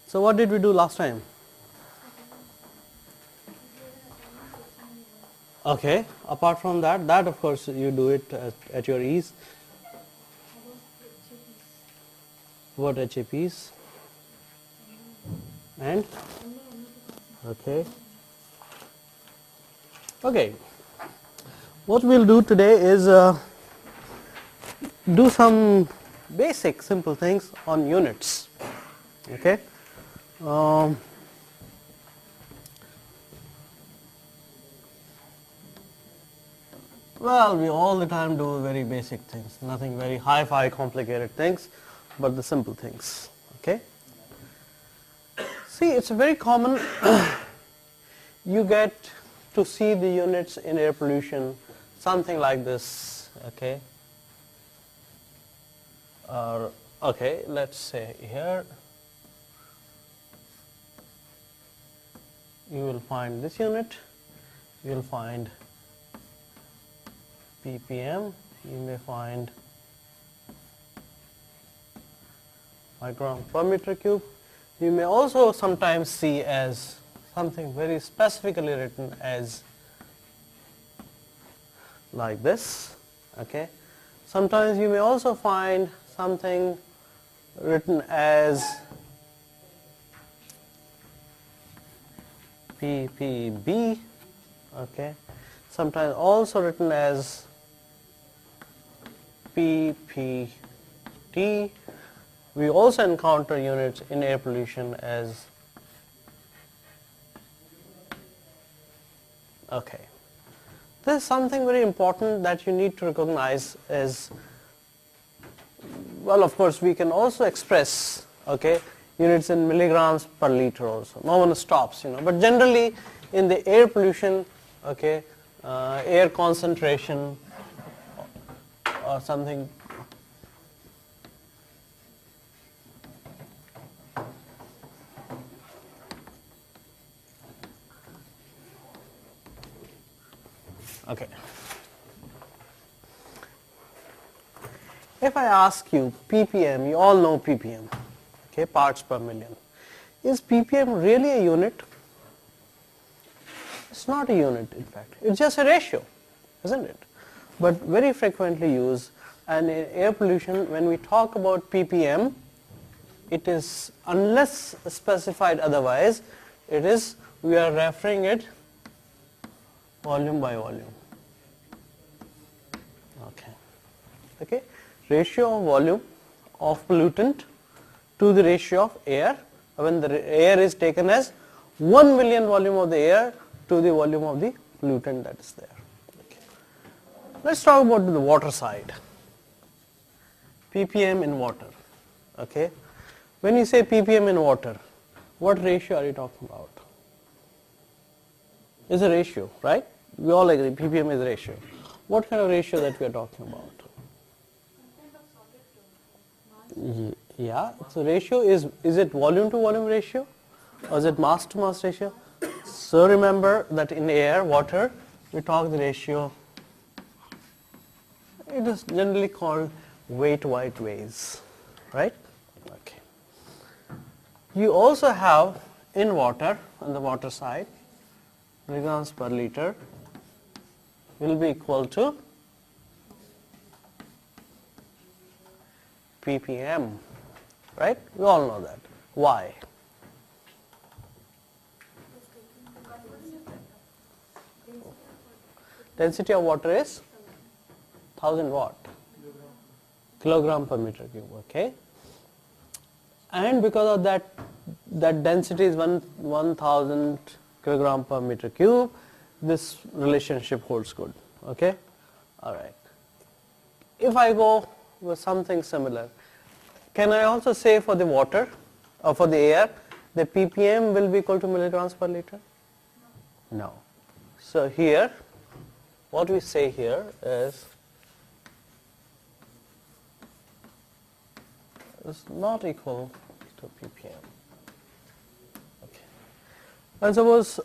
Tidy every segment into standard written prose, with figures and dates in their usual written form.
So what did we do last time? Okay, apart from that, of course you do it at your ease. What HAPs? And? Okay. Okay. What we'll do today is do some basic simple things on units. Okay. Well, we all the time do very basic things, nothing very hi-fi complicated things, but the simple things. Okay. See, it's very common you get to see the units in air pollution something like this. Okay. Okay, let's say here you will find this unit, you will find ppm, you may find micron per meter cube. You may also sometimes see as something very specifically written as like this. Okay. Sometimes you may also find something written as ppb. Okay. Sometimes also written as ppt. We also encounter units in air pollution as, okay. This is something very important that you need to recognize as, well, of course we can also express, okay, units in milligrams per liter also. No one stops, but generally in the air pollution, okay, air concentration or something, okay. If I ask you ppm, you all know ppm, okay, parts per million. Is ppm really a unit? It's not a unit, in fact. It's just a ratio, isn't it? But very frequently used, and in air pollution, when we talk about ppm, it is, unless specified otherwise, it is, we are referring it volume by volume. Okay. Okay. Ratio of volume of pollutant to the ratio of air, when the air is taken as 1 million volume of the air to the volume of the pollutant that is there. Okay. Let's talk about the water side. ppm in water. Okay. When you say ppm in water, what ratio are you talking about? It's a ratio, right? We all agree ppm is a ratio. What kind of ratio that we are talking about? Yeah, so ratio is it volume to volume ratio or is it mass to mass ratio? So remember that in air, water, we talk the ratio, it is generally called weight white ways, right? Okay. You also have in water, on the water side, milligrams per liter will be equal to ppm, right? We all know that. Why? Density of water is 1000 watt, kilogram per meter cube, okay? And because of that density is 1000 kilogram per meter cube, this relationship holds good, okay? Alright. If I go with something similar, can I also say for the water or for the air, the ppm will be equal to milligrams per liter? No. So here, what we say here is not equal to ppm. Okay. And suppose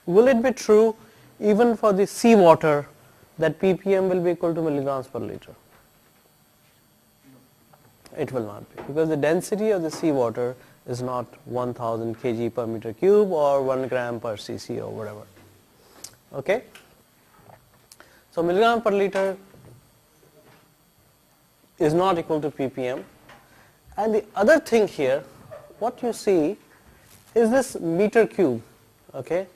will it be true even for the seawater that ppm will be equal to milligrams per liter? It will not be, because the density of the seawater is not 1000 kg per meter cube or 1 gram per cc or whatever. Okay. So milligram per liter is not equal to ppm. And the other thing here, what you see is this meter cube. Okay.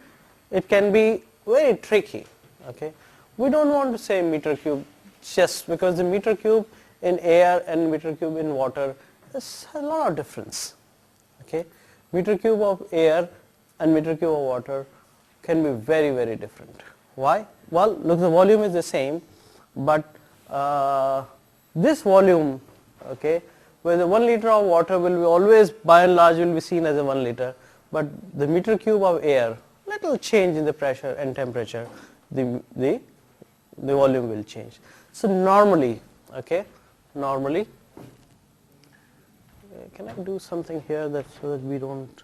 It can be very tricky. Okay. We don't want to say meter cube just because the meter cube in air and meter cube in water is a lot of difference. Okay. Meter cube of air and meter cube of water can be very, very different. Why? Well, look, the volume is the same, but this volume, okay, where the 1 liter of water will be always by and large will be seen as a 1 liter, but the meter cube of air, little change in the pressure and temperature, the volume will change. So normally, okay, normally, can I do something here that so that we don't,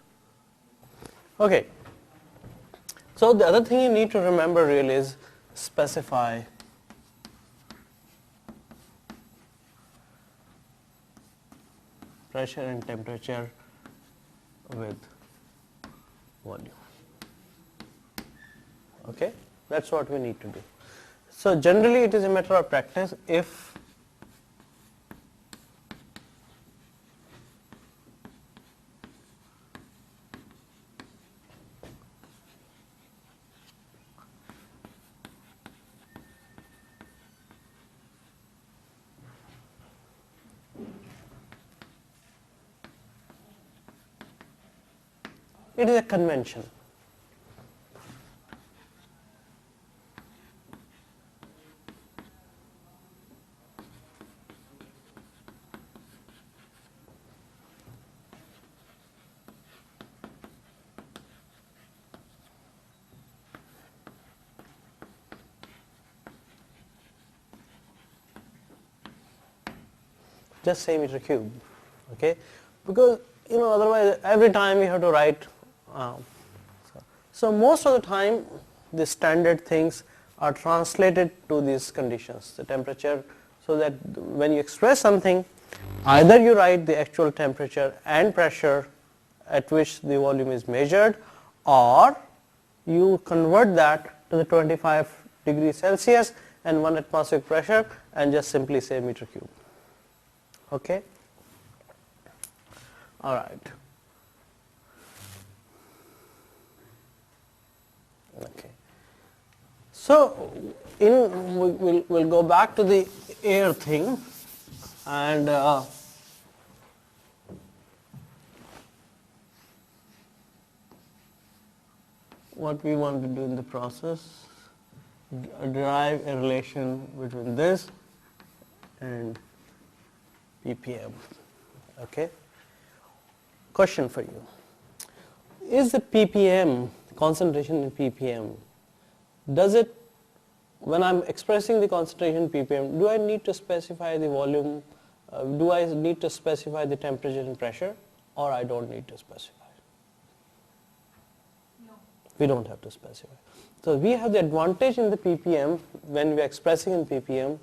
okay. So the other thing you need to remember really is specify pressure and temperature with volume. Okay, that's what we need to do. So generally it is a matter of practice. If it is a convention. Just say meter cube, okay? Because otherwise every time we have to write. So most of the time the standard things are translated to these conditions, the temperature, so that when you express something, either you write the actual temperature and pressure at which the volume is measured, or you convert that to the 25 degrees Celsius and 1 atmospheric pressure and just simply say meter cube. Okay. All right. Okay. So we'll go back to the air thing, and what we want to do in the process, derive a relation between this and ppm. Okay. Question for you: is the ppm concentration in ppm, does it, when I'm expressing the concentration in ppm, do I need to specify the volume, do I need to specify the temperature and pressure, or I don't need to specify? No. We don't have to specify. So we have the advantage in the ppm when we are expressing in ppm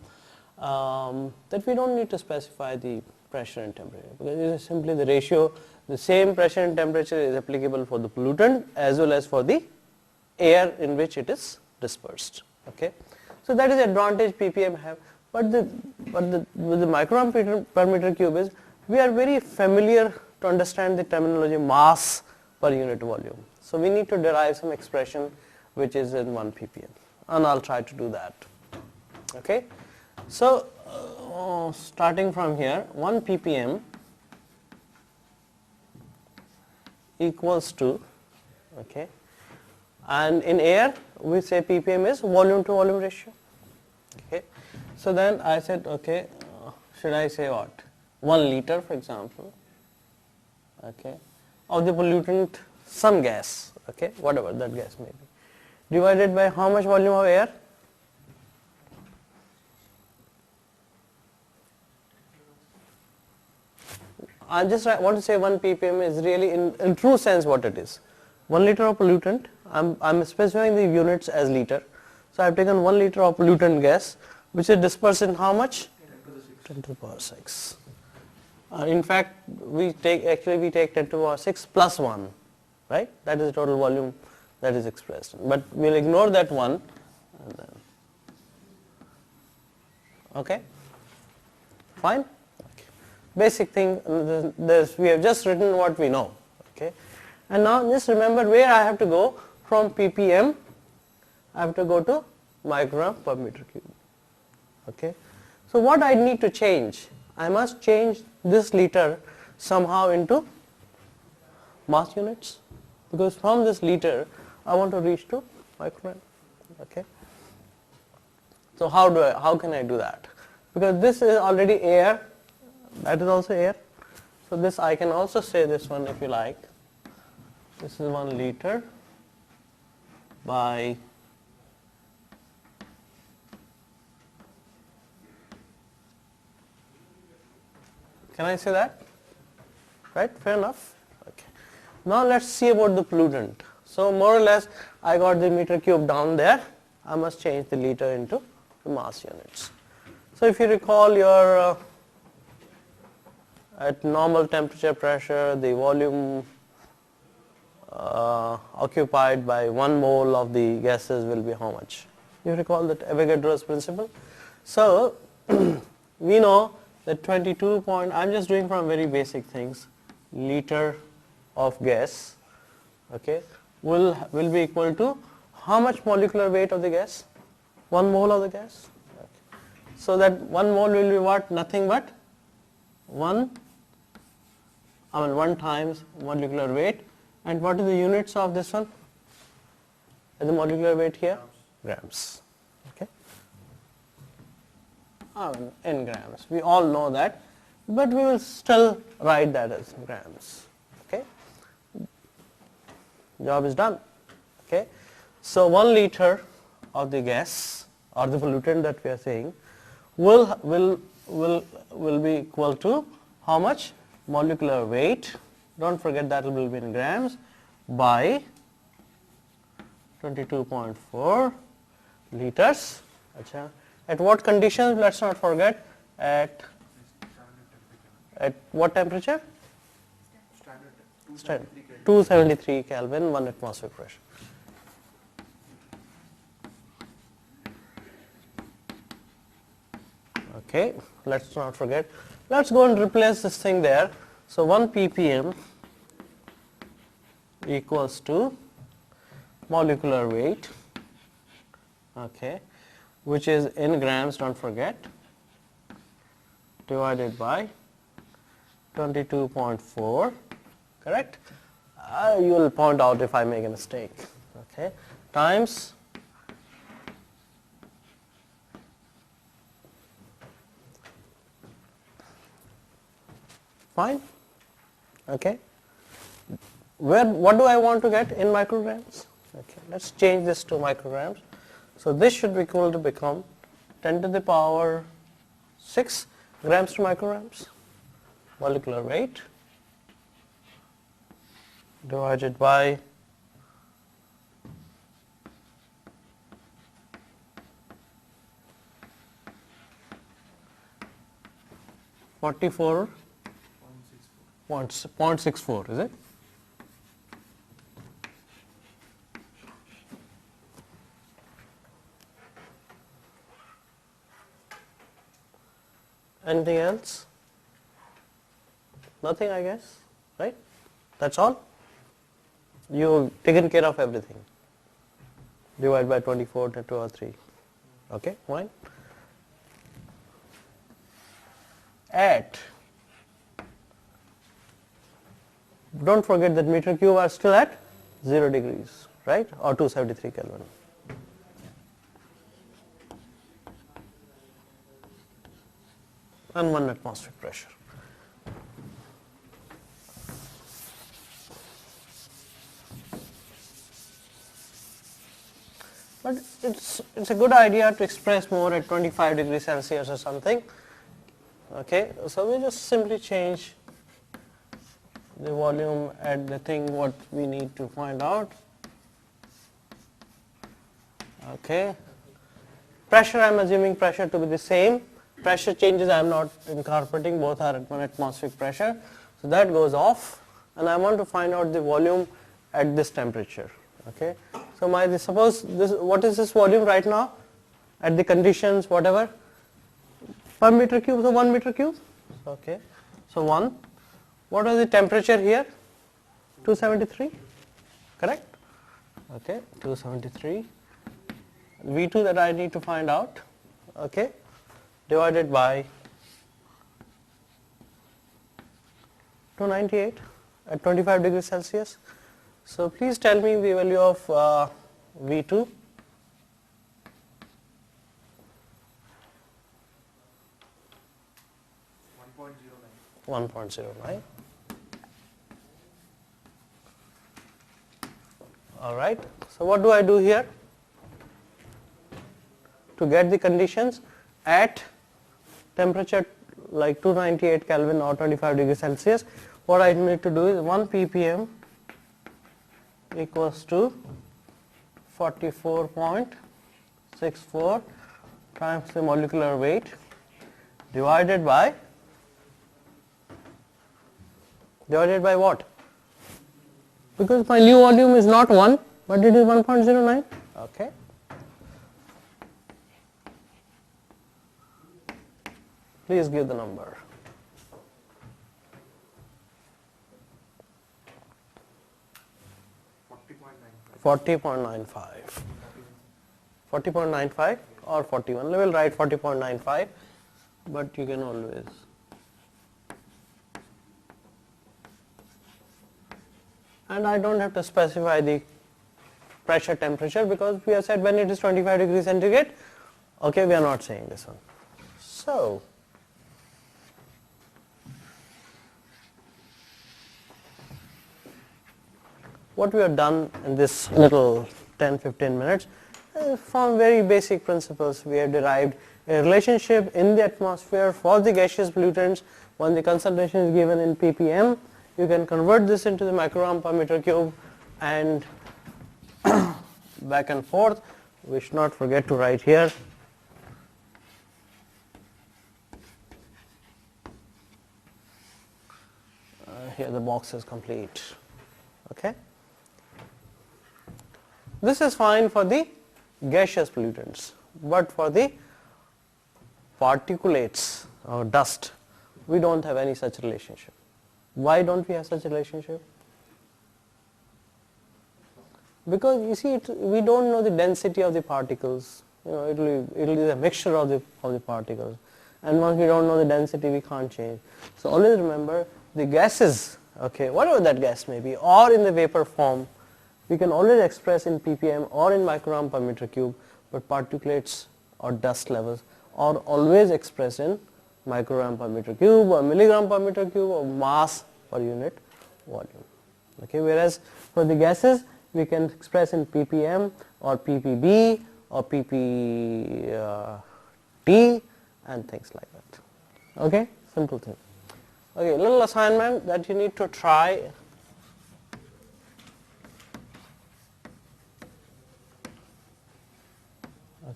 that we don't need to specify the pressure and temperature, because it is simply the ratio. The same pressure and temperature is applicable for the pollutant as well as for the air in which it is dispersed. Okay, so that is the advantage ppm have. But with the microgram per meter cube is, we are very familiar to understand the terminology mass per unit volume. So we need to derive some expression which is in 1 ppm, and I'll try to do that. Okay, so starting from here, 1 ppm equals to, okay, and in air we say ppm is volume to volume ratio. Okay, so then I said, okay, should I say what, 1 liter for example, okay, of the pollutant, some gas, okay, whatever that gas may be, divided by how much volume of air? I just want to say 1 ppm is really in true sense what it is. 1 liter of pollutant, I'm specifying the units as liter. So I've taken 1 liter of pollutant gas, which is dispersed in how much? 10 to the power 6. In fact, we take 10 to the power 6 plus 1, right? That is the total volume that is expressed. But we'll ignore that one. And then, okay, fine. Okay. Basic thing. We have just written what we know. Okay, and now just remember where I have to go from ppm. I have to go to microgram per meter cube. Okay, so what I need to change? I must change this liter somehow into mass units, because from this liter I want to reach to microgram. Okay, so how can I do that? Because this is already air, that is also air. So this I can also say this one if you like. This is 1 liter by can I say that? Right, fair enough. Okay. Now let's see about the pollutant. So more or less I got the meter cube down there. I must change the liter into the mass units. So if you recall your at normal temperature pressure, the volume occupied by 1 mole of the gases will be how much? You recall that Avogadro's principle? So we know that 22 point, I'm just doing from very basic things, liter of gas, okay, will be equal to how much molecular weight of the gas? 1 mole of the gas. Okay. So that 1 mole will be what? Nothing but 1 times molecular weight. And what is the units of this one? The molecular weight here? Grams. Okay. In grams. We all know that, but we will still write that as grams. Okay. Job is done. Okay. So 1 liter of the gas or the pollutant that we are saying will be equal to how much? Molecular weight. Don't forget that will be in grams by 22.4 liters. Achha. At what conditions? Let's not forget. At what temperature? Standard. 273 Kelvin, 1 atmospheric pressure. Okay, let's not forget. Let's go and replace this thing there. So 1 ppm equals to molecular weight, okay, which is in grams, don't forget, divided by 22.4, correct? You will point out if I make a mistake, okay, times fine, okay. What do I want to get in micrograms? Okay, let's change this to micrograms. So this should be equal to become 10 to the power 6 grams to micrograms, molecular weight, divided by 44.64, is it? Anything else? Nothing, I guess, right? That's all? You've taken care of everything. Divide by 24 to 2 or 3. Okay, fine. Don't forget that meter cube are still at 0 degrees, right? Or 273 Kelvin. And 1 atmospheric pressure. But it's a good idea to express more at 25 degrees Celsius or something. Okay, so we just simply change the volume at the thing what we need to find out. Okay. Pressure, I am assuming pressure to be the same. Pressure changes I am not incorporating, both are at 1 atmospheric pressure. So that goes off, and I want to find out the volume at this temperature. Okay. So suppose this, what is this volume right now at the conditions whatever, per meter cube, so 1 meter cube. Okay. So 1. What was the temperature here? 273, correct? Okay, 273. V2 that I need to find out, okay, divided by 298 at 25 degrees Celsius. So please tell me the value of V2. 1.09. Alright, so what do I do here? To get the conditions at temperature like 298 Kelvin or 25 degrees Celsius, what I need to do is 1 ppm equals to 44.64 times the molecular weight divided by what? Because my new volume is not 1, but it is 1.09. Okay. Please give the number. $40.95. 40.95 or 41. We will write 40.95, but you can always. And I don't have to specify the pressure temperature because we have said when it is 25 degrees centigrade. Okay, we are not saying this one. So what we have done in this little 10-15 minutes, from very basic principles we have derived a relationship in the atmosphere for the gaseous pollutants. When the concentration is given in ppm, you can convert this into the microgram per meter cube and back and forth. We should not forget to write here. Here the box is complete. Okay. This is fine for the gaseous pollutants, but for the particulates or dust, we don't have any such relationship. Why don't we have such a relationship? Because you see, we don't know the density of the particles. You know, it will be a mixture of the particles, and once we don't know the density, we can't change. So always remember the gases. Okay, whatever that gas may be, or in the vapor form, we can always express in ppm or in microgram per meter cube, but particulates or dust levels are always expressed in microgram per meter cube or milligram per meter cube or mass per unit volume. Okay, whereas for the gases we can express in ppm or ppb or ppt and things like that. Okay, simple thing. Okay, little assignment that you need to try.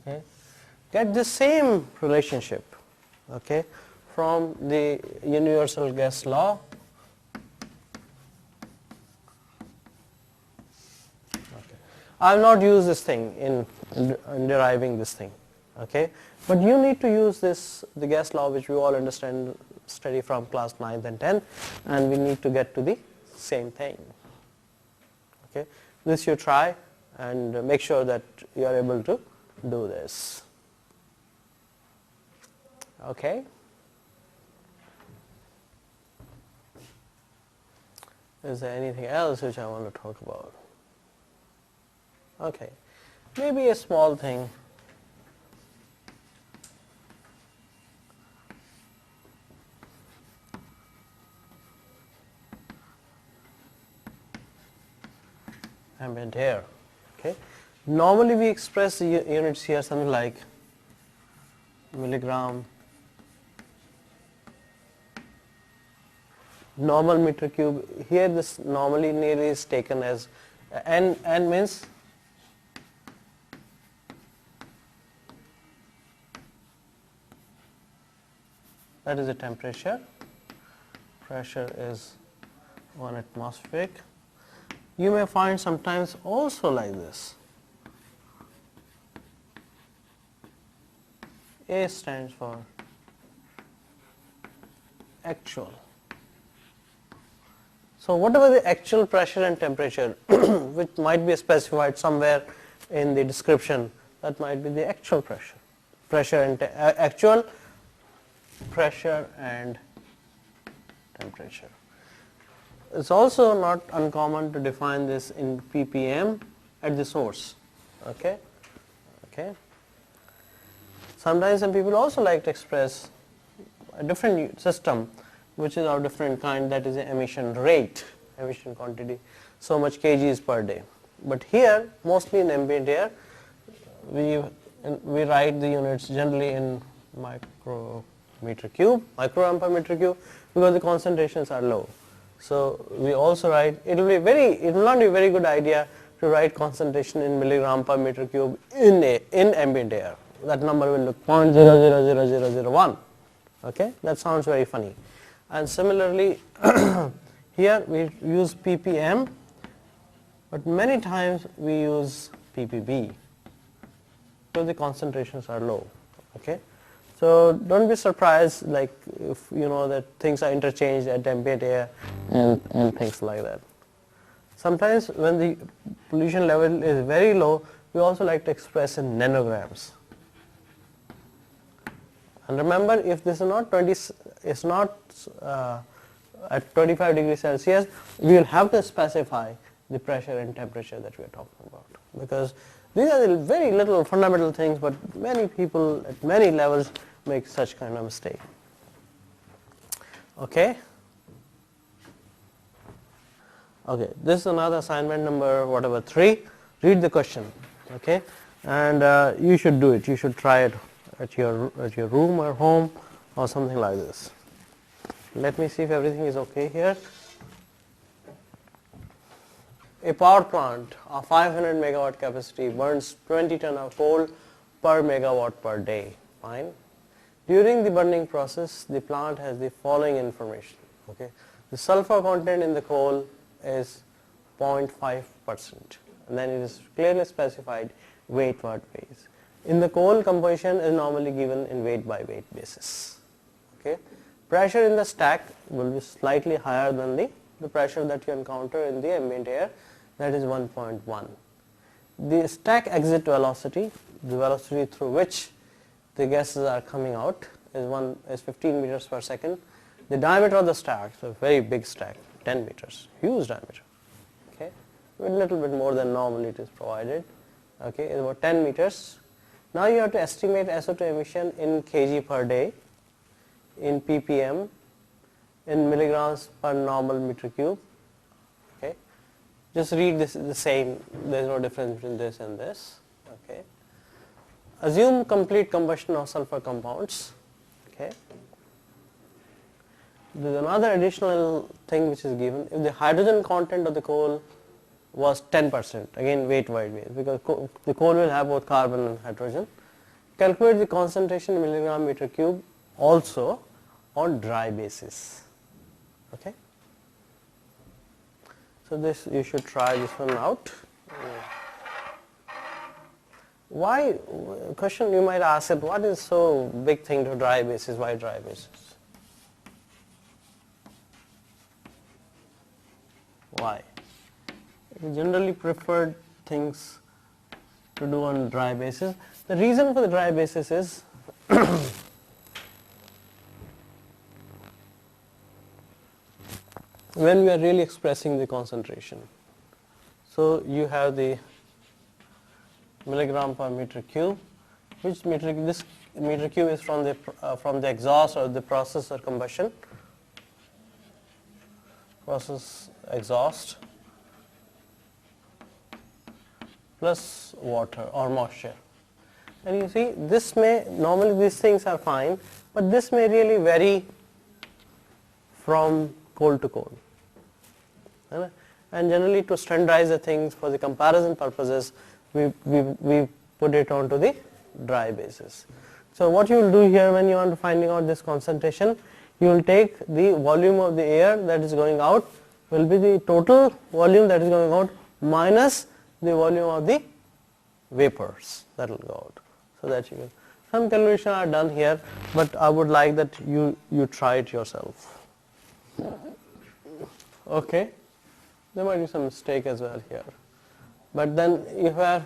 Okay, get the same relationship, okay, from the universal gas law. Okay. I will not use this thing in deriving this thing, okay, but you need to use this, the gas law, which we all understand, study from class 9th and 10th, and we need to get to the same thing. Okay, this you try and make sure that you are able to do this. Okay. Is there anything else which I want to talk about? Okay, maybe a small thing. Ambient air. Okay. Normally we express the units here something like milligram normal meter cube. Here this normally nearly is taken as n means that is the temperature. Pressure is 1 atmospheric. You may find sometimes also like this. A stands for actual. So whatever the actual pressure and temperature which might be specified somewhere in the description, that might be the actual pressure and actual pressure and temperature. It's also not uncommon to define this in ppm at the source. Okay. Sometimes some people also like to express a different system which is of different kind, that is the emission rate, emission quantity, so much kgs per day. But here mostly in ambient air we write the units generally in micrometer cube, microgram per meter cube, because the concentrations are low. So we also write, it will not be a very good idea to write concentration in milligram per meter cube in ambient air. That number will look 0.000001. Okay, that sounds very funny. And similarly here we use ppm, but many times we use ppb because the concentrations are low. Okay, so don't be surprised like if you know that things are interchanged at ambient air and things like that. Sometimes when the pollution level is very low, we also like to express in nanograms. And remember, if this is not at 25 degrees Celsius, we will have to specify the pressure and temperature that we are talking about, because these are the very little fundamental things, but many people at many levels make such kind of mistake. Okay. Okay, this is another assignment number 3. Read the question. Okay, and you should do it. You should try it at your room or home or something like this. Let me see if everything is okay here. A power plant of 500 megawatt capacity burns 20 ton of coal per megawatt per day. Fine. During the burning process, the plant has the following information. Okay, the sulfur content in the coal is 0.5%, and then it is clearly specified weight what weighs. In the coal, composition is normally given in weight by weight basis. Okay, pressure in the stack will be slightly higher than the pressure that you encounter in the ambient air, that is 1.1. The stack exit velocity, the velocity through which the gases are coming out, is 15 meters per second. The diameter of the stack, so very big stack, 10 meters, huge diameter. Okay, a little bit more than normally it is provided. Okay, it's about 10 meters. Now you have to estimate SO2 emission in kg per day, in ppm, in milligrams per normal meter cube. Okay, just read this the same. There is no difference between this and this. Okay, assume complete combustion of sulfur compounds. Okay, there is another additional thing which is given. If the hydrogen content of the coal was 10%, again weight wide base, because the coal will have both carbon and hydrogen. Calculate the concentration in milligram meter cube also on dry basis. Okay, so this you should try this one out. Why, question you might ask it, what is so big thing to dry basis? Why dry basis? Why? Generally preferred things to do on dry basis. The reason for the dry basis is when we are really expressing the concentration. So you have the milligram per meter cube, which this meter cube is from the exhaust or the process or combustion. Process exhaust plus water or moisture. And you see, this may, normally these things are fine, but this may really vary from coal to coal. And generally to standardize the things for the comparison purposes, we put it onto the dry basis. So what you will do here when you want to finding out this concentration, you will take the volume of the air that is going out will be the total volume that is going out minus the volume of the vapors that will go out. So that you can, some calculations are done here, but I would like that you try it yourself. Okay, there might be some mistake as well here, but then if I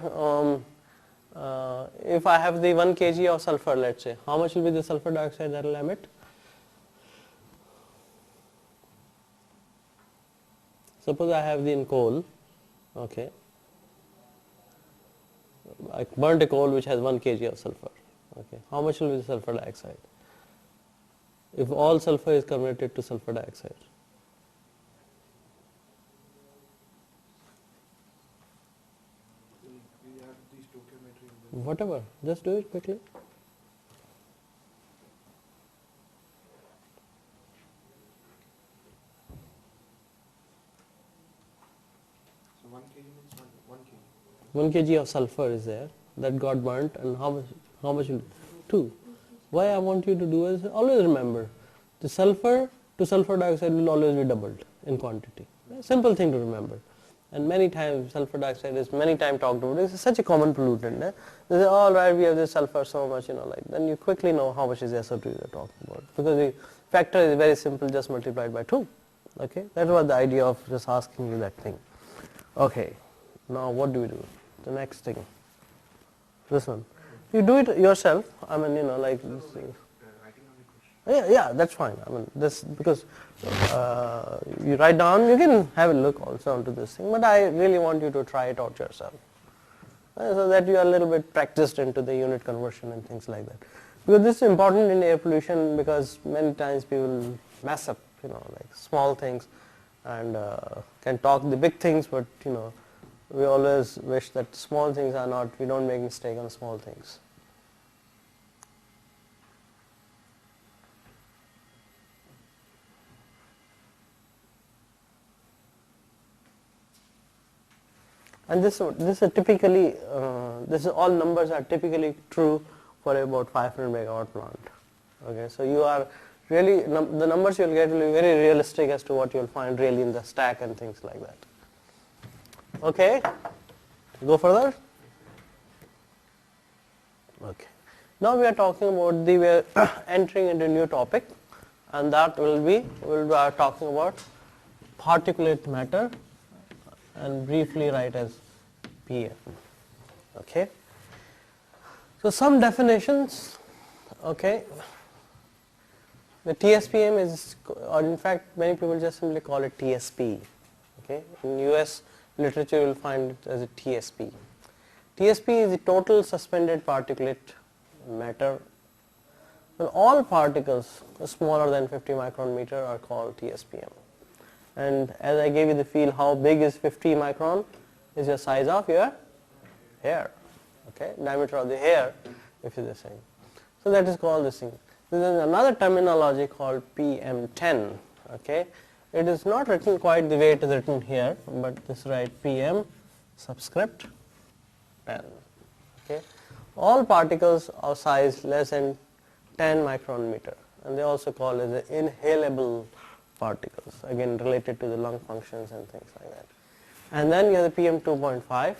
have the 1 kg of sulfur, let's say, how much will be the sulfur dioxide that will emit? Suppose I have the in coal, okay, I burnt a coal which has 1 kg of sulfur, okay, how much will be the sulfur dioxide if all sulfur is converted to sulfur dioxide? Whatever, just do it quickly. So 1 kg means 1 kg. 1 kg of sulfur is there that got burnt, and how much will 2. Why I want you to do is always remember the sulfur to sulfur dioxide will always be doubled in quantity. A simple thing to remember. And many times sulfur dioxide is many times talked about. It's such a common pollutant. They say, all right, we have this sulfur so much, like then you quickly know how much is SO2 you're talking about, because the factor is very simple, just multiplied by 2. Okay, that was the idea of just asking you that thing. Okay, now what do we do? The next thing, this one, you do it yourself. I mean, like this thing. Yeah, that's fine. I mean, this because you write down, you can have a look also onto this thing, but I really want you to try it out yourself, so that you are a little bit practiced into the unit conversion and things like that. Because this is important in air pollution, because many times people mess up, like small things, and can talk the big things, but we always wish that small things are not. We don't make mistake on small things. And this is typically, all numbers are typically true for about 500 megawatt plant. Okay, so you are really, the numbers you will get will be very realistic as to what you will find really in the stack and things like that. Okay, go further. Okay, now we are talking about we are entering into a new topic, and that will be, we are talking about particulate matter, and briefly write as PM. Okay, so some definitions. Okay, the TSPM is, or in fact many people just simply call it TSP. Okay, in US literature you will find it as a TSP. TSP is the total suspended particulate matter. Well, all particles smaller than 50 micron meter are called TSPM. And as I gave you the feel, how big is 50 micron is the size of your hair. Okay, diameter of the hair, if it's the same. So that is called this thing. There is another terminology called PM10. Okay, it is not written quite the way it is written here, but this write PM subscript 10. Okay, all particles of size less than 10 micron meter, and they also call it the inhalable particles, again related to the lung functions and things like that. And then you have the PM 2.5.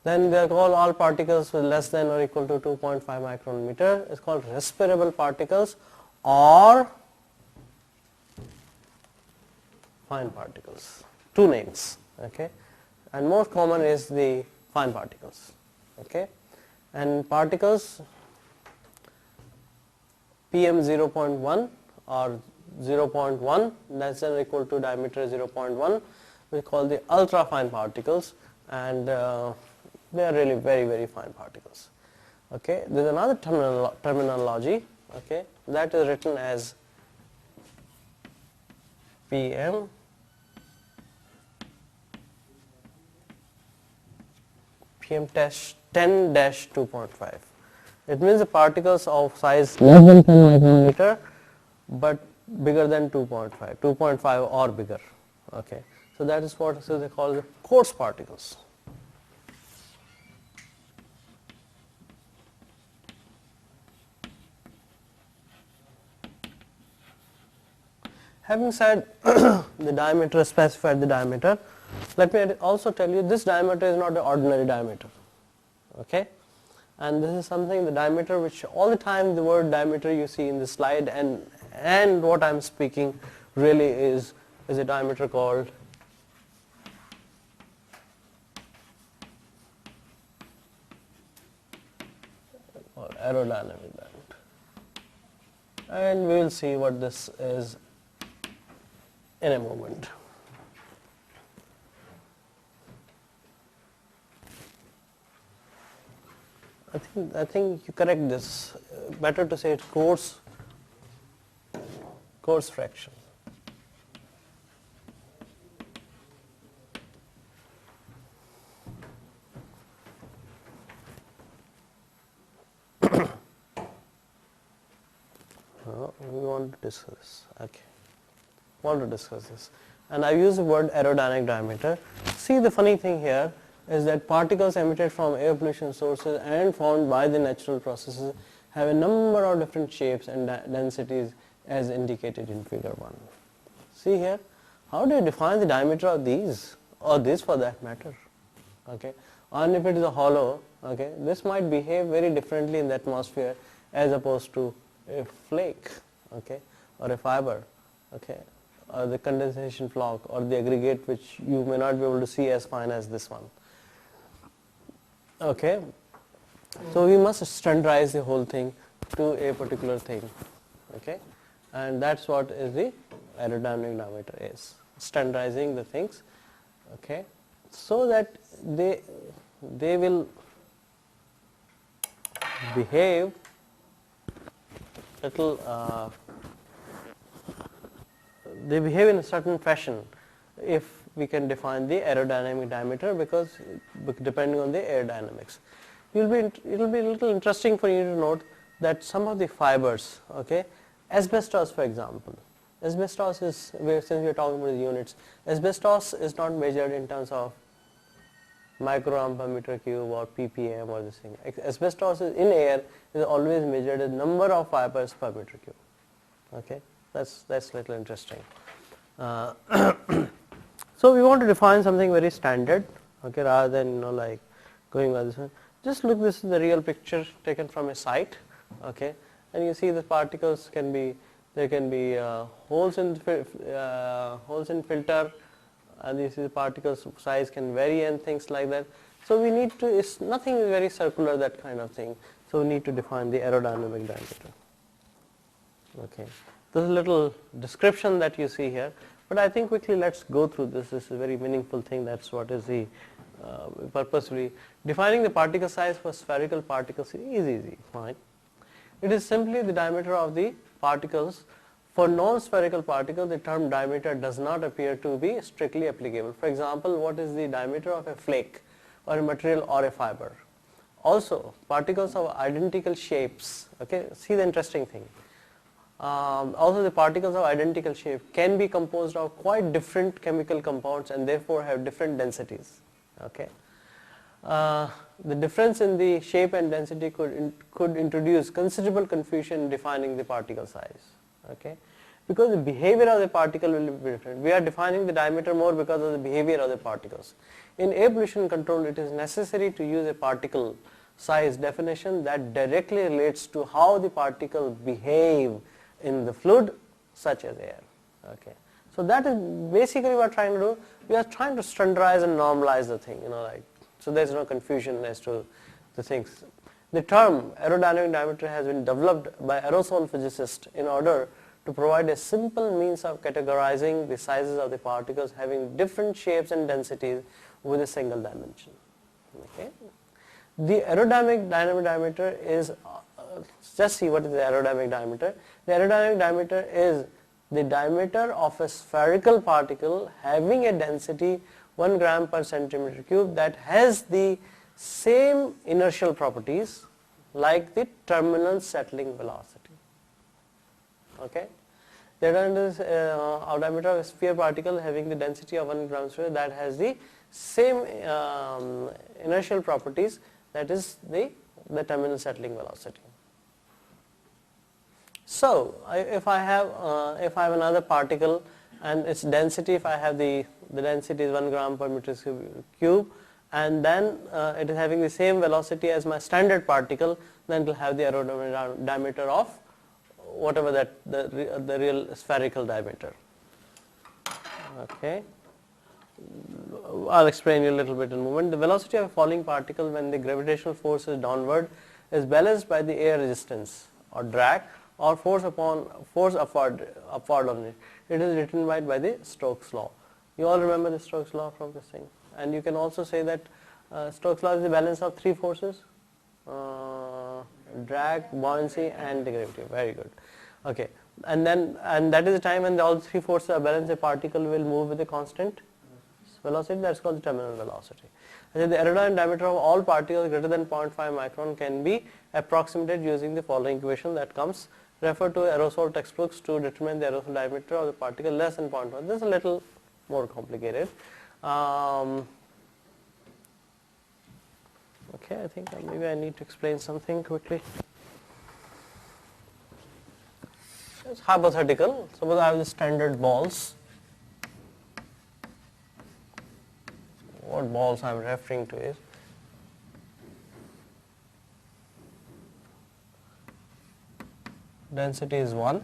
Then they are called all particles with less than or equal to 2.5 micron meter. It's called respirable particles or fine particles. Two names. Okay, and most common is the fine particles. Okay, and particles PM 0.1 or 0.1 less than or equal to diameter 0.1 we call the ultra fine particles, and they are really very, very fine particles. Okay, there is another terminology, okay, that is written as PM test 10-2.5. It means the particles of size less than 10 micrometer but bigger than 2.5, 2.5 or bigger. Okay, so that is what they call the coarse particles. Having said the diameter, specified the diameter, let me also tell you this diameter is not the ordinary diameter. Okay, and this is something, the diameter, which all the time the word diameter you see in the slide, and what I am speaking really is a diameter called aerodynamic diameter, and we will see what this is in a moment. I think you correct this. Better to say it's coarse fraction. We want to discuss this. Okay. Want to discuss this. And I use the word aerodynamic diameter. See, the funny thing here is that particles emitted from air pollution sources and formed by the natural processes have a number of different shapes and densities as indicated in figure 1. See here, how do you define the diameter of these, or this for that matter? Okay, and if it is a hollow, okay, this might behave very differently in the atmosphere as opposed to a flake, okay, or a fiber, okay, or the condensation flock or the aggregate, which you may not be able to see as fine as this one. Okay, so we must standardize the whole thing to a particular thing, okay, and that's what is the aerodynamic diameter is, standardizing the things, okay, so that they will behave little they behave in a certain fashion if we can define the aerodynamic diameter, because depending on the aerodynamics. It will be a little interesting for you to note that some of the fibers, okay, asbestos for example, asbestos is, since we are talking about the units, asbestos is not measured in terms of microgram per meter cube or ppm or this thing. Asbestos is in air is always measured as number of fibers per meter cube. Okay, that's little interesting. So we want to define something very standard, okay, rather than like going by this one. Just look, this is the real picture taken from a site, okay, and you see the particles can be, there can be holes in filter, and you see the particles size can vary and things like that. So we need to, it's nothing very circular, that kind of thing. So we need to define the aerodynamic diameter. Okay, this is a little description that you see here, but I think quickly let's go through this. This is a very meaningful thing. That's what is the purposefully defining the particle size for spherical particles is easy, fine. It is simply the diameter of the particles. For non-spherical particles, the term diameter does not appear to be strictly applicable. For example, what is the diameter of a flake or a material or a fiber? Also, particles of identical shapes, okay, see the interesting thing. Also, the particles of identical shape can be composed of quite different chemical compounds and therefore have different densities. Okay, the difference in the shape and density could introduce considerable confusion in defining the particle size. Okay, because the behavior of the particle will be different. We are defining the diameter more because of the behavior of the particles. In air pollution control, it is necessary to use a particle size definition that directly relates to how the particles behave in the fluid such as air. Okay, so that is basically what we are trying to do. We are trying to standardize and normalize the thing, like, so there is no confusion as to the things. The term aerodynamic diameter has been developed by aerosol physicists in order to provide a simple means of categorizing the sizes of the particles having different shapes and densities with a single dimension. Okay, the aerodynamic diameter is just see what is the aerodynamic diameter. The aerodynamic diameter is the diameter of a spherical particle having a density 1 gram per centimeter cube that has the same inertial properties like the terminal settling velocity. Okay, the error is a diameter of a sphere particle having the density of 1 gram sphere that has the same inertial properties, that is the terminal settling velocity. So if I have another particle and its density, if I have the density is 1 gram per meter cube, and then it is having the same velocity as my standard particle, then it will have the aerodynamic diameter of whatever that the real spherical diameter. Okay, I'll explain you a little bit in a moment. The velocity of a falling particle when the gravitational force is downward is balanced by the air resistance or drag or force upward on it. It is determined by the Stokes law. You all remember the Stokes law from this thing, and you can also say that Stokes law is the balance of three forces: drag, buoyancy, and the gravity. Very good. Okay, and that is the time when all three forces are balanced. The particle will move with a constant velocity. That's called the terminal velocity. And the aerodynamic diameter of all particles greater than 0.5 micron can be approximated using the following equation that comes. Refer to aerosol textbooks to determine the aerosol diameter of the particle less than 0.1. This is a little more complicated. Okay, I think maybe I need to explain something quickly. It's hypothetical. Suppose I have the standard balls. What balls I am referring to is density is 1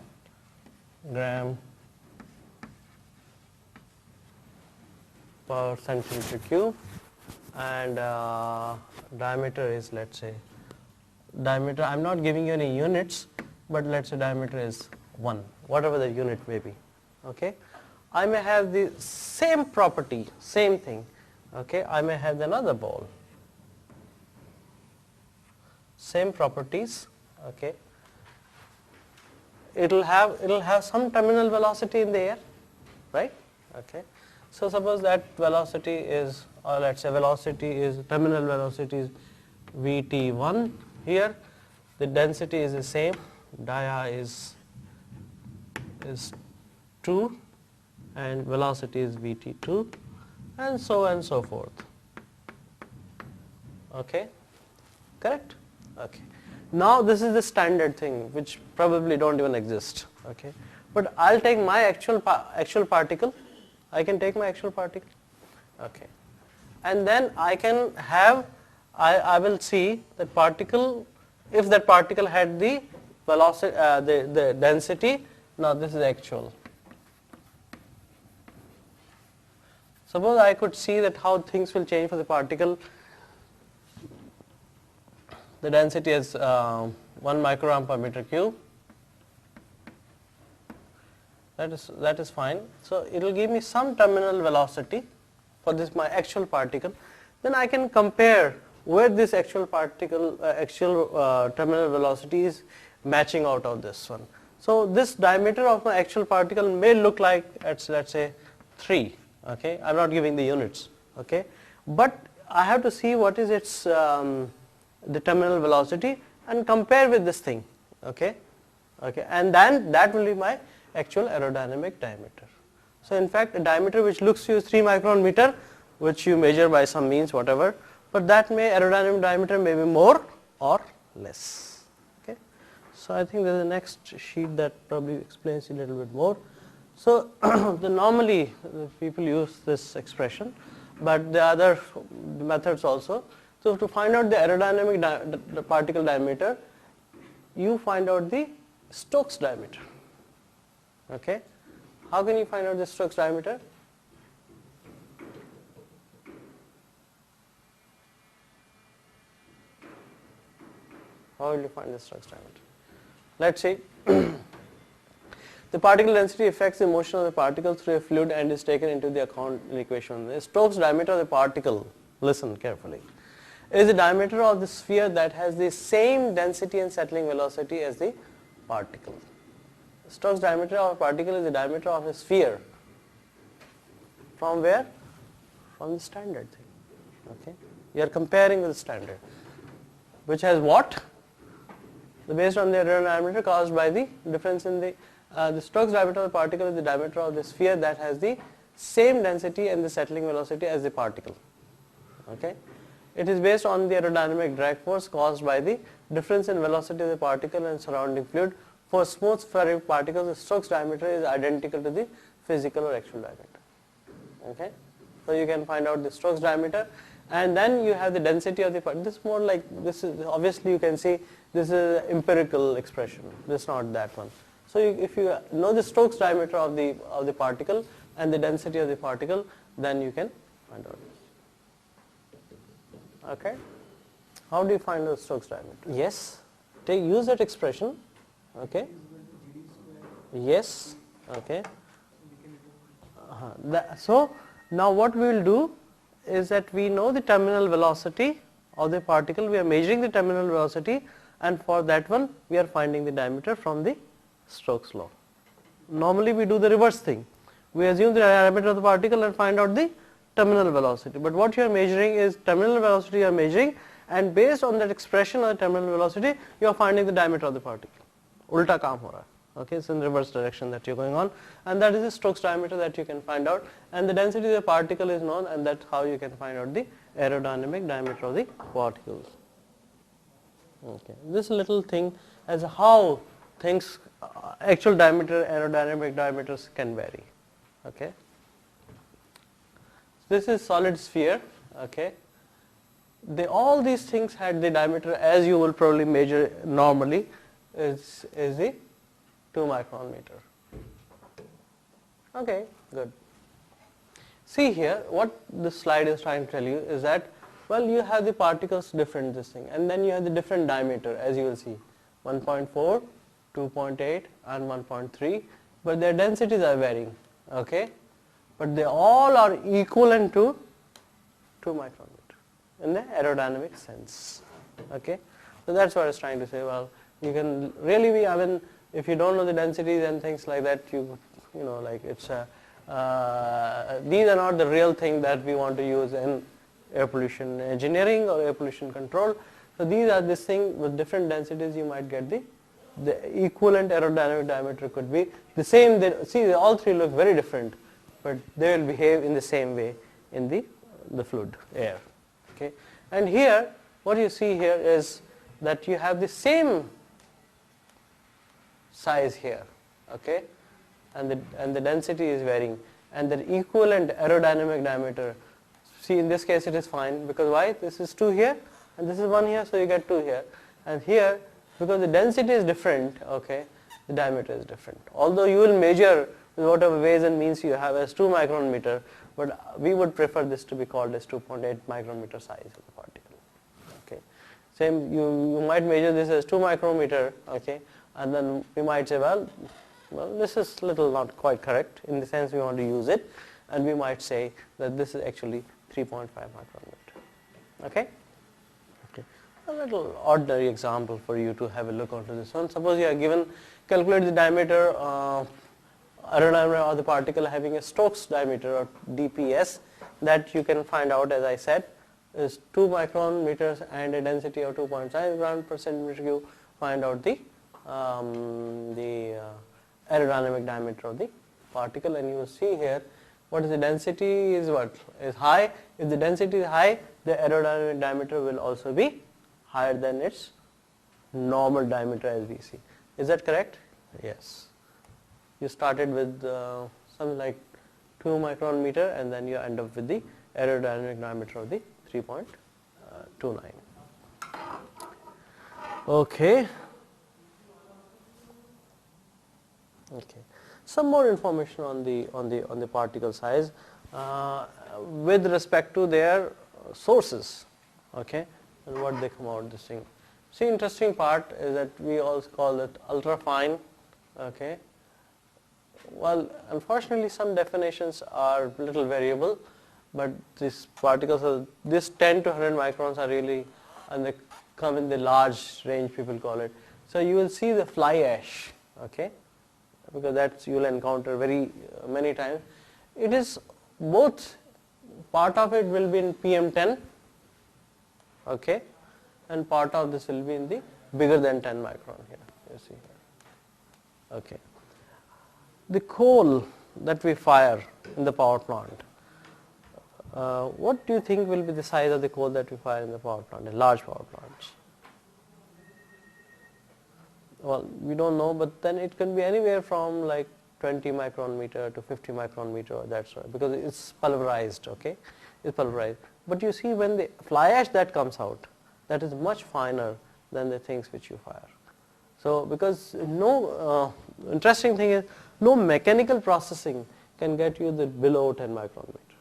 gram per centimeter cube, and diameter is, let's say, diameter, I'm not giving you any units, but let's say diameter is 1, whatever the unit may be. Okay, I may have the same property, same thing. Okay, I may have another ball, same properties. Okay, it'll have some terminal velocity in the air, right? Okay, so suppose that velocity is, or let's say velocity is, terminal velocity is Vt1 here, the density is the same, dia is 2 and velocity is Vt2, and so on and so forth. Okay, correct? Okay. Now this is the standard thing which probably don't even exist. Okay, but I'll take my actual particle. I can take my actual particle. Okay, and then I can have, I will see that particle, if that particle had the velocity, the density. Now this is actual. Suppose I could see that how things will change for the particle. The density is 1 microgram per meter cube. That is fine. So it will give me some terminal velocity for this my actual particle. Then I can compare where this actual particle, terminal velocity is matching out of this one. So this diameter of my actual particle may look like it's, let's say, 3. Okay, I'm not giving the units. Okay, but I have to see what is its the terminal velocity and compare with this thing. Okay, okay, and then that will be my actual aerodynamic diameter. So in fact, a diameter which looks to you 3 micron meter, which you measure by some means, whatever, but that aerodynamic diameter may be more or less. Okay, so I think there's a next sheet that probably explains a little bit more. So normally people use this expression, but the other methods also. So to find out the aerodynamic the particle diameter, you find out the Stokes diameter. Okay, how can you find out the Stokes diameter? How will you find the Stokes diameter? Let's say the particle density affects the motion of the particle through a fluid and is taken into the account in equation. The Stokes diameter of the particle, listen carefully, is the diameter of the sphere that has the same density and settling velocity as the particle. The Stokes diameter of a particle is the diameter of a sphere. From where? From the standard thing. Okay. You are comparing with the standard, which has what? Based on the error diameter caused by the difference in the Stokes diameter of the particle is the diameter of the sphere that has the same density and the settling velocity as the particle. Okay, it is based on the aerodynamic drag force caused by the difference in velocity of the particle and surrounding fluid. For smooth spherical particles, the Stokes diameter is identical to the physical or actual diameter. Okay, so you can find out the Stokes diameter, and then you have the density of the particle. This is more like, this is obviously, you can see this is an empirical expression. This is not that one. So if you know the Stokes diameter of the particle and the density of the particle, then you can find out. Okay, how do you find the Stokes diameter? Yes, use that expression. Okay, yes, okay. So now what we will do is that we know the terminal velocity of the particle, we are measuring the terminal velocity, and for that one we are finding the diameter from the Stokes law. Normally we do the reverse thing, we assume the diameter of the particle and find out the terminal velocity, but what you are measuring is terminal velocity you are measuring, and based on that expression of the terminal velocity you are finding the diameter of the particle. Ulta kaam ho raha hai. Okay, it's in reverse direction that you're going on, and that is the Stokes diameter that you can find out, and the density of the particle is known, and that's how you can find out the aerodynamic diameter of the particles. Okay, this little thing as how things, actual diameter, aerodynamic diameters can vary. Okay, this is solid sphere. Okay, all these things had the diameter as you will probably measure normally is the 2 micron meter. Okay, good. See here, what this slide is trying to tell you is that, well, you have the particles different this thing, and then you have the different diameter, as you will see, 1.4, 2.8 and 1.3, but their densities are varying. Okay, but they all are equivalent to 2 micron meter in the aerodynamic sense. Okay, so that's what I was trying to say. Well, you can really be, I mean, if you don't know the densities and things like that, you know, like it's these are not the real thing that we want to use in air pollution engineering or air pollution control. So these are this thing with different densities, you might get the equivalent aerodynamic diameter could be the same. See, all three look very different, but they will behave in the same way in the fluid air. Okay, and here what you see here is that you have the same size here. Okay, and the density is varying, and the equivalent aerodynamic diameter, see, in this case it is fine, because why? This is 2 here and this is 1 here, so you get 2 here, and here because the density is different, okay, the diameter is different. Although you will measure with whatever ways and means you have as 2 micron meter, but we would prefer this to be called as 2.8 micrometer size of the particle. Okay, same, you might measure this as 2 micrometer, okay, and then we might say, well, this is little not quite correct in the sense we want to use it, and we might say that this is actually 3.5 micrometer. Okay? Okay. A little ordinary example for you to have a look onto this one. Suppose you are given, calculate the diameter, aerodynamic of the particle having a Stokes diameter or DPS, that you can find out, as I said, is 2 micron meters and a density of 2.5 gram per centimeter cube. Find out the aerodynamic diameter of the particle, and you will see here what is the density is what is high. If the density is high, the aerodynamic diameter will also be higher than its normal diameter as we see. Is that correct? Yes. You started with something like 2 micron meter, and then you end up with the aerodynamic diameter of the 3.29. Okay. Okay. Some more information on the particle size with respect to their sources. Okay, and what they come out this thing. See, interesting part is that we also call it ultra fine. Okay. Well, unfortunately, some definitions are a little variable, but these particles are, this 10 to 100 microns are really, and they come in the large range, people call it. So you will see the fly ash. Okay, because that's you will encounter very many times. It is both, part of it will be in PM10, okay, and part of this will be in the bigger than 10 micron here, you see here. Okay. The coal that we fire in the power plant, what do you think will be the size of the coal that we fire in the power plant, in large power plants? Well, we don't know, but then it can be anywhere from like 20 micron meter to 50 micron meter, that's right, because it's pulverized, okay, it's pulverized. But you see, when the fly ash that comes out, that is much finer than the things which you fire. So, because no, interesting thing is, no mechanical processing can get you the below 10 micron meter,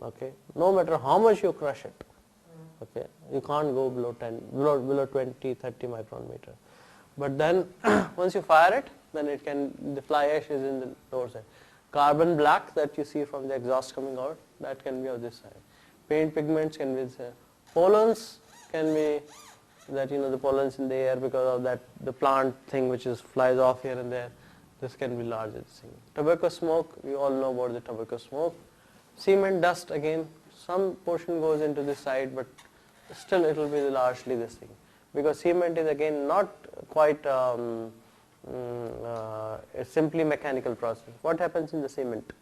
okay, no matter how much you crush it, okay, you can't go below 10, below 20, 30 micron meter. But then once you fire it, then it can, the fly ash is in the lower side. Carbon black that you see from the exhaust coming out, that can be of this side. Paint pigments can be this side. Pollens can be that, you know, the pollens in the air because of that, the plant thing which is flies off here and there, this can be larger thing. Tobacco smoke, we all know about the tobacco smoke. Cement dust, again, some portion goes into this side, but still it will be largely this thing. Because cement is again not quite a simply mechanical process. What happens in the cement?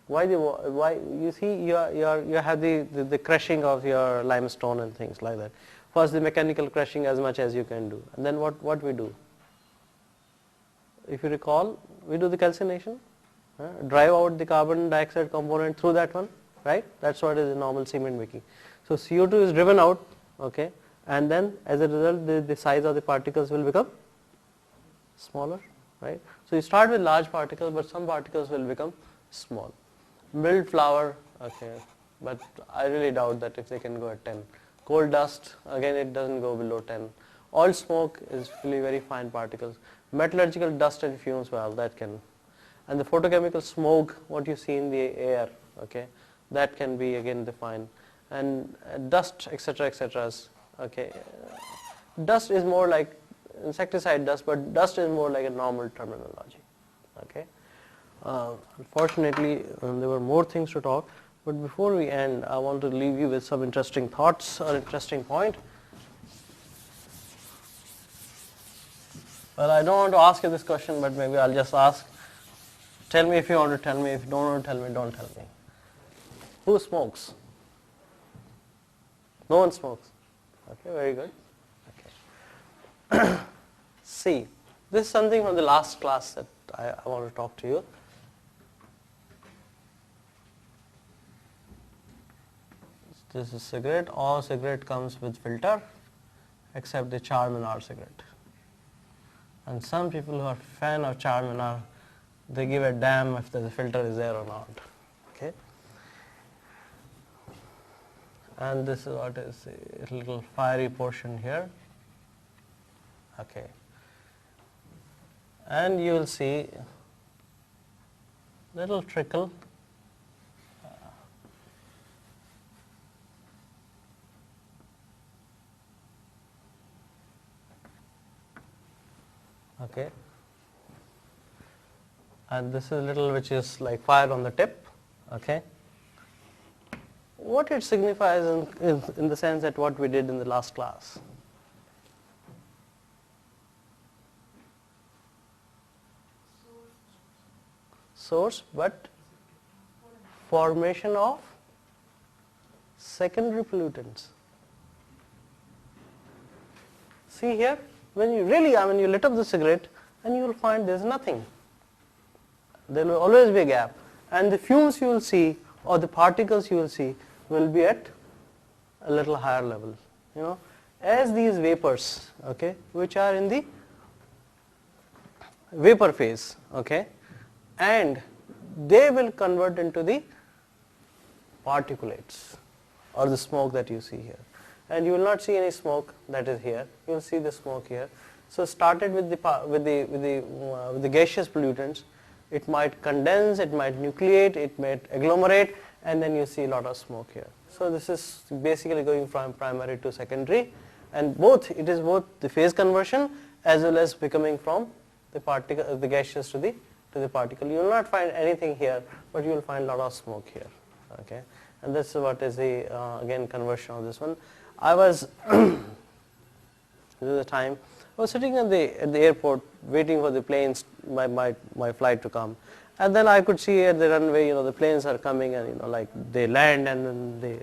Why you see you have the crushing of your limestone and things like that. First the mechanical crushing as much as you can do, and then what we do? If you recall, we do the calcination, drive out the carbon dioxide component through that one, right? That's what is the normal cement making. So CO2 is driven out, okay, and then as a result the size of the particles will become smaller, right? So you start with large particles, but some particles will become small. Milled flour, okay, but I really doubt that if they can go at 10. Coal dust, again it doesn't go below 10. Oil smoke is really very fine particles. Metallurgical dust and fumes, well, that can. And the photochemical smoke, what you see in the air, okay, that can be again defined. And dust, etc., etc. Okay, dust is more like insecticide dust, but dust is more like a normal terminology. Okay, unfortunately there were more things to talk, but before we end, I want to leave you with some interesting thoughts or interesting point. Well, I don't want to ask you this question, but maybe I'll just ask. Tell me if you want to tell me. If you don't want to tell me, don't tell me. Who smokes? No one smokes. Okay, very good. Okay. See, this is something from the last class that I want to talk to you. This is cigarette. All cigarette comes with filter, except the Charminar cigarette. And some people who are fan of Charminar, they give a damn if the filter is there or not. Okay. And this is what is a little fiery portion here. Okay. And you will see little trickle. Okay. And this is a little which is like fire on the tip. Okay. What it signifies in the sense that what we did in the last class. Source, but formation of secondary pollutants. See here, when you really, you lit up the cigarette and you will find there is nothing. There will always be a gap, and the fumes you will see or the particles you will see will be at a little higher level. You know, as these vapors, okay, which are in the vapor phase, okay, and they will convert into the particulates or the smoke that you see here. And you will not see any smoke that is here. You will see the smoke here. So started with the gaseous pollutants, it might condense, it might nucleate, it might agglomerate, and then you see a lot of smoke here. So this is basically going from primary to secondary, and it is both the phase conversion as well as becoming from the gaseous to the particle. You will not find anything here, but you will find a lot of smoke here. Okay, And this is what is the again conversion of this one. I was this is the time I was sitting at the airport waiting for the planes, my flight to come, and then I could see at the runway, the planes are coming, and like they land and then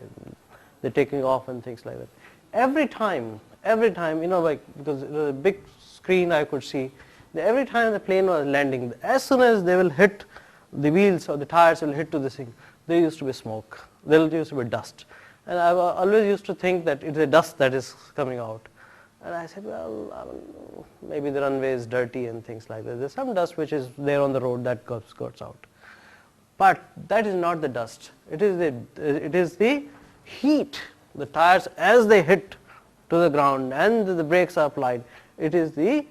they're taking off and things like that. Every time, like because it was a big screen, I could see that every time the plane was landing, as soon as they will hit the wheels or the tires will hit to this thing, there used to be smoke, there used to be dust, and I always used to think that it's a dust that is coming out. And I said, well, maybe the runway is dirty and things like that. There's some dust which is there on the road that goes out. But that is not the dust. It is the heat. The tires, as they hit to the ground and the brakes are applied, it is the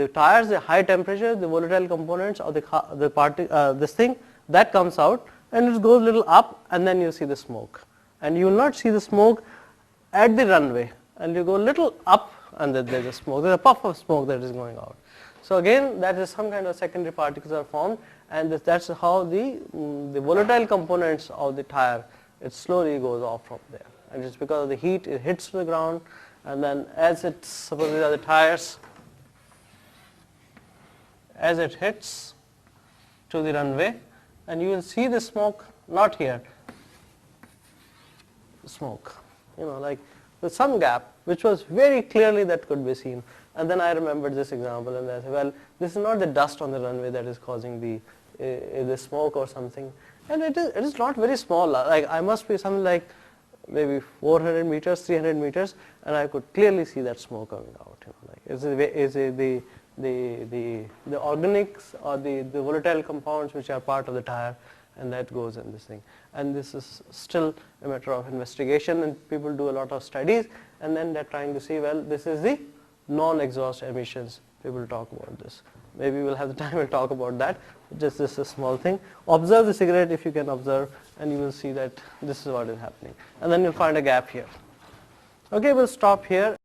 tires, the high temperature, the volatile components or this thing that comes out, and it goes a little up, and then you see the smoke. And you will not see the smoke at the runway. And you go a little up, and then there's a smoke. There's a puff of smoke that is going out. So again, that is some kind of secondary particles are formed, and that's how the volatile components of the tire, it slowly goes off from there. And it's because of the heat, it hits the ground, and then as it, suppose these are the tires, as it hits to the runway, and you will see the smoke, not here, smoke, like with some gap, which was very clearly that could be seen. And then I remembered this example, and I said, well, this is not the dust on the runway that is causing the smoke or something. And it is not very small. Like I must be something like maybe 400 meters, 300 meters, and I could clearly see that smoke coming out. Like the organics or the volatile compounds which are part of the tire, and that goes in this thing. And this is still a matter of investigation, and people do a lot of studies, and then they're trying to see, well, this is the non-exhaust emissions. People talk about this. Maybe we'll have the time to talk about that. Just this is a small thing. Observe the cigarette if you can observe, and you will see that this is what is happening. And then you'll find a gap here. Okay, we'll stop here.